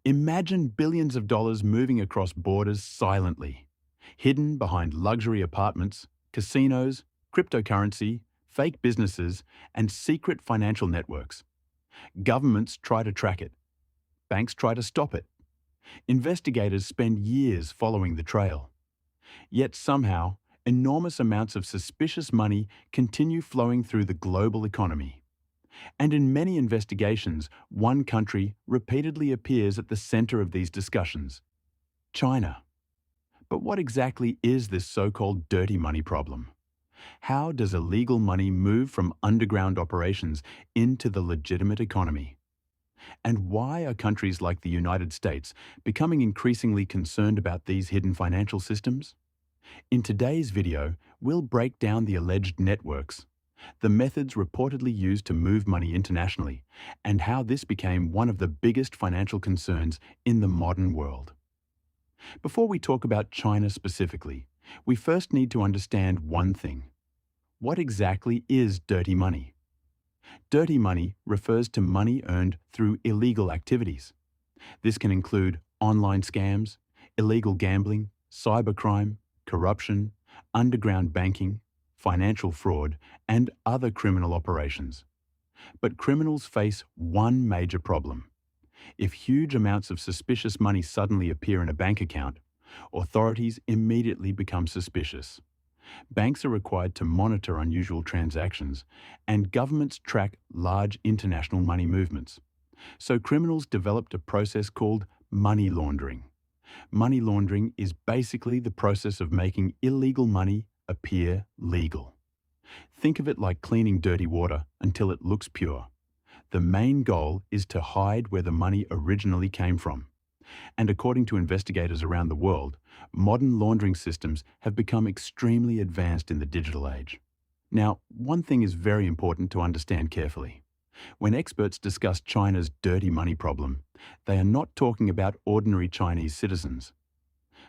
Imagine billions of dollars moving across borders silently, hidden behind luxury apartments, casinos, cryptocurrency, fake businesses, and secret financial networks. Governments try to track it. Banks try to stop it. Investigators spend years following the trail. Yet somehow, enormous amounts of suspicious money continue flowing through the global economy. And in many investigations, one country repeatedly appears at the center of these discussions: China. But what exactly is this so-called dirty money problem? How does illegal money move from underground operations into the legitimate economy? And why are countries like the United States becoming increasingly concerned about these hidden financial systems? In today's video, we'll break down the alleged networks, the methods reportedly used to move money internationally, and how this became one of the biggest financial concerns in the modern world. Before we talk about China specifically, we first need to understand one thing. What exactly is dirty money? Dirty money refers to money earned through illegal activities. This can include online scams, illegal gambling, cybercrime, corruption, underground banking, financial fraud, and other criminal operations. But criminals face one major problem. If huge amounts of suspicious money suddenly appear in a bank account, authorities immediately become suspicious. Banks are required to monitor unusual transactions, and governments track large international money movements. So criminals developed a process called money laundering. Money laundering is basically the process of making illegal money appear legal. Think of it like cleaning dirty water until it looks pure. The main goal is to hide where the money originally came from. And according to investigators around the world, modern laundering systems have become extremely advanced in the digital age. Now, one thing is very important to understand carefully. When experts discuss China's dirty money problem, they are not talking about ordinary Chinese citizens.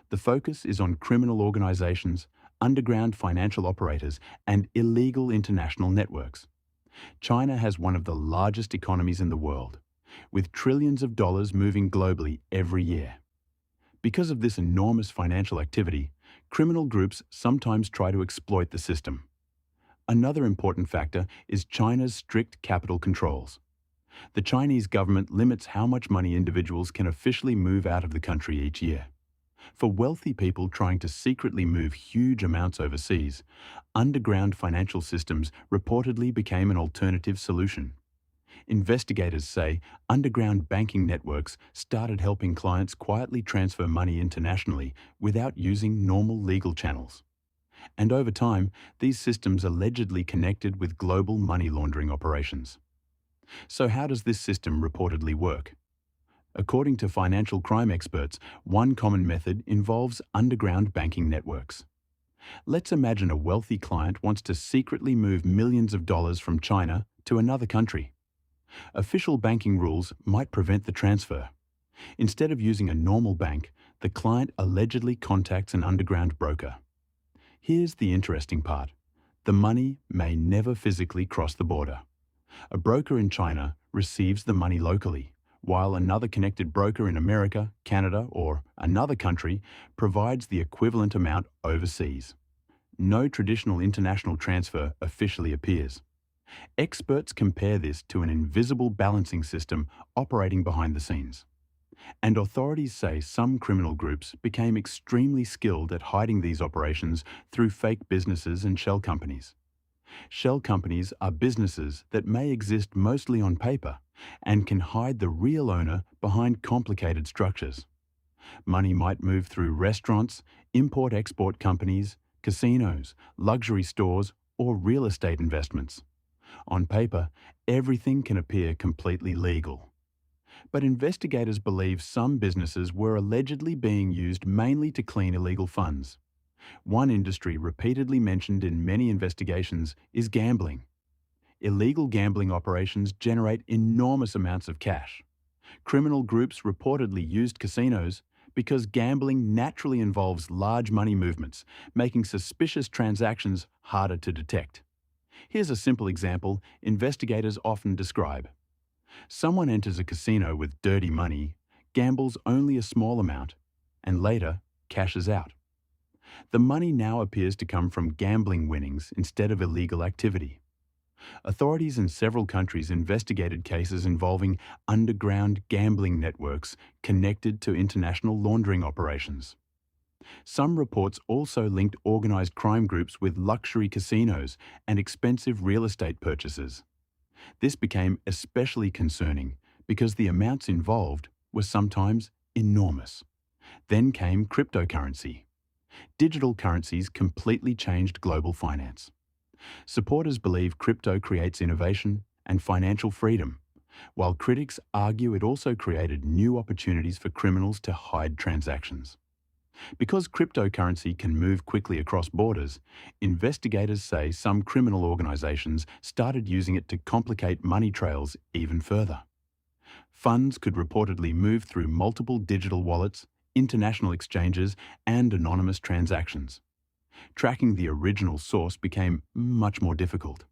The focus is on criminal organizations, underground financial operators, and illegal international networks. China has one of the largest economies in the world, with trillions of dollars moving globally every year. Because of this enormous financial activity, criminal groups sometimes try to exploit the system. Another important factor is China's strict capital controls. The Chinese government limits how much money individuals can officially move out of the country each year. For wealthy people trying to secretly move huge amounts overseas, underground financial systems reportedly became an alternative solution. Investigators say underground banking networks started helping clients quietly transfer money internationally without using normal legal channels. And over time, these systems allegedly connected with global money laundering operations. So how does this system reportedly work? According to financial crime experts, one common method involves underground banking networks. Let's imagine a wealthy client wants to secretly move millions of dollars from China to another country. Official banking rules might prevent the transfer. Instead of using a normal bank, the client allegedly contacts an underground broker. Here's the interesting part. The money may never physically cross the border. A broker in China receives the money locally, while another connected broker in America, Canada, or another country provides the equivalent amount overseas. No traditional international transfer officially appears. Experts compare this to an invisible balancing system operating behind the scenes. And authorities say some criminal groups became extremely skilled at hiding these operations through fake businesses and shell companies. Shell companies are businesses that may exist mostly on paper and can hide the real owner behind complicated structures. Money might move through restaurants, import-export companies, casinos, luxury stores, or real estate investments. On paper, everything can appear completely legal. But investigators believe some businesses were allegedly being used mainly to clean illegal funds. One industry repeatedly mentioned in many investigations is gambling. Illegal gambling operations generate enormous amounts of cash. Criminal groups reportedly used casinos because gambling naturally involves large money movements, making suspicious transactions harder to detect. Here's a simple example investigators often describe. Someone enters a casino with dirty money, gambles only a small amount, and later cashes out. The money now appears to come from gambling winnings instead of illegal activity. Authorities in several countries investigated cases involving underground gambling networks connected to international laundering operations. Some reports also linked organized crime groups with luxury casinos and expensive real estate purchases. This became especially concerning because the amounts involved were sometimes enormous. Then came cryptocurrency. Digital currencies completely changed global finance. Supporters believe crypto creates innovation and financial freedom, while critics argue it also created new opportunities for criminals to hide transactions. Because cryptocurrency can move quickly across borders, investigators say some criminal organizations started using it to complicate money trails even further. Funds could reportedly move through multiple digital wallets, international exchanges, and anonymous transactions. Tracking the original source became much more difficult.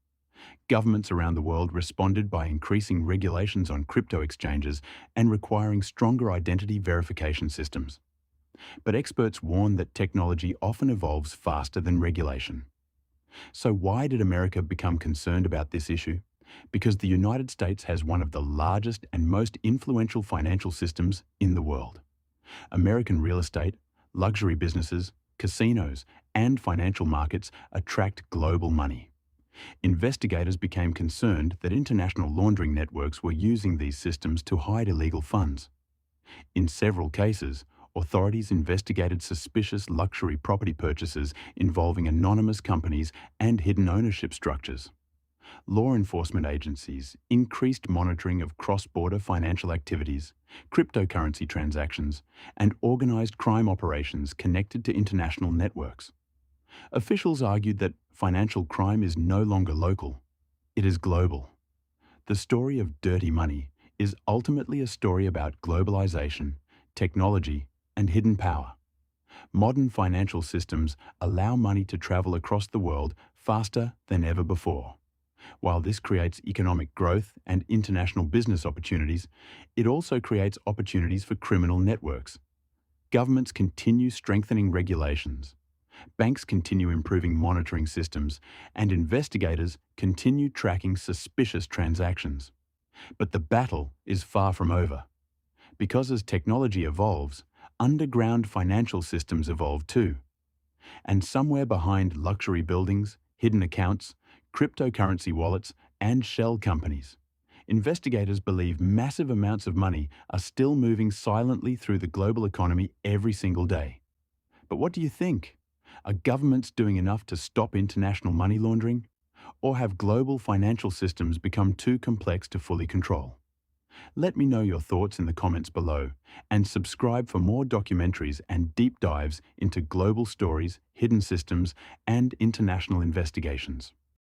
Governments around the world responded by increasing regulations on crypto exchanges and requiring stronger identity verification systems. But experts warn that technology often evolves faster than regulation. So why did America become concerned about this issue? Because the United States has one of the largest and most influential financial systems in the world. American real estate, luxury businesses, casinos, and financial markets attract global money. Investigators became concerned that international laundering networks were using these systems to hide illegal funds. In several cases, authorities investigated suspicious luxury property purchases involving anonymous companies and hidden ownership structures. Law enforcement agencies increased monitoring of cross-border financial activities, cryptocurrency transactions, and organized crime operations connected to international networks. Officials argued that financial crime is no longer local, it is global. The story of dirty money is ultimately a story about globalization, technology, and hidden power. Modern financial systems allow money to travel across the world faster than ever before. While this creates economic growth and international business opportunities, it also creates opportunities for criminal networks. Governments continue strengthening regulations. Banks continue improving monitoring systems, and investigators continue tracking suspicious transactions. But the battle is far from over. Because as technology evolves, underground financial systems evolve too. And somewhere behind luxury buildings, hidden accounts, cryptocurrency wallets, and shell companies, investigators believe massive amounts of money are still moving silently through the global economy every single day. But what do you think? Are governments doing enough to stop international money laundering? Or have global financial systems become too complex to fully control? Let me know your thoughts in the comments below, and subscribe for more documentaries and deep dives into global stories, hidden systems, and international investigations.